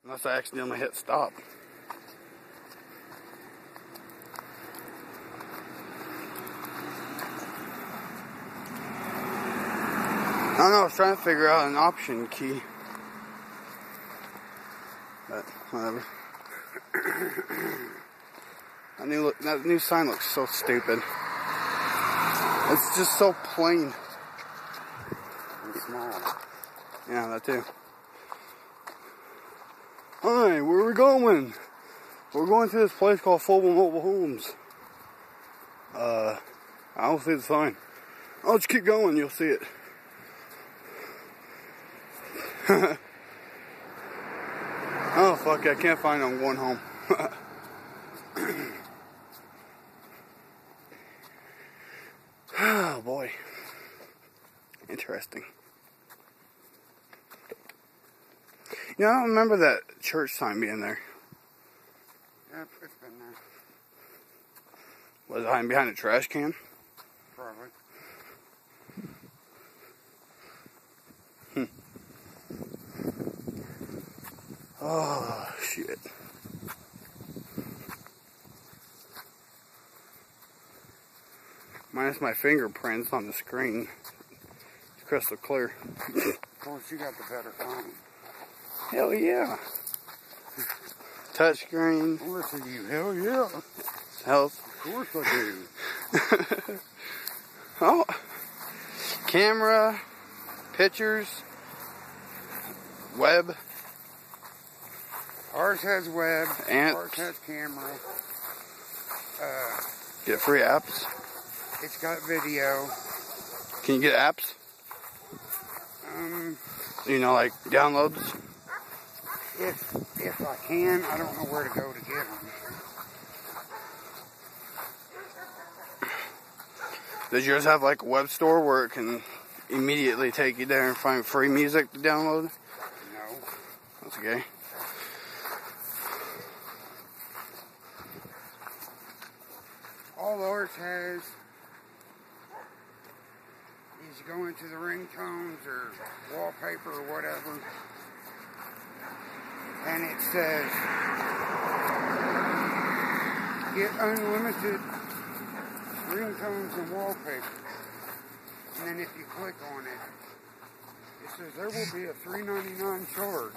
Unless I accidentally hit stop. I don't know, I was trying to figure out an option key. But, whatever. That new sign looks so stupid. It's just so plain. And small. Yeah, that too. Hi, where are we going? We're going to this place called Foble Mobile Homes. I don't see the sign. I'll just keep going, you'll see it. Oh, fuck, I can't find it. I'm going home. Oh, boy. Interesting. You know, I don't remember that church sign being there. Yep, it's been there. Was it hiding behind a trash can? Probably. Oh, shit. Minus my fingerprints on the screen. It's crystal clear. Of course, you got the better phone. Hell yeah. Touchscreen. Listen to you, hell yeah. Health. Of course I do. Oh. Camera. Pictures. Web. Ours has web. Ants. Ours has camera. Get free apps. It's got video. Can you get apps? You know, like downloads? If I can, I don't know where to go to get them. Does yours have like a web store where it can immediately take you there and find free music to download? No. That's okay. All ours has is go into the ringtones or wallpaper or whatever, and it says get unlimited ringtones and wallpaper. And then if you click on it, it says there will be a $3.99 charge.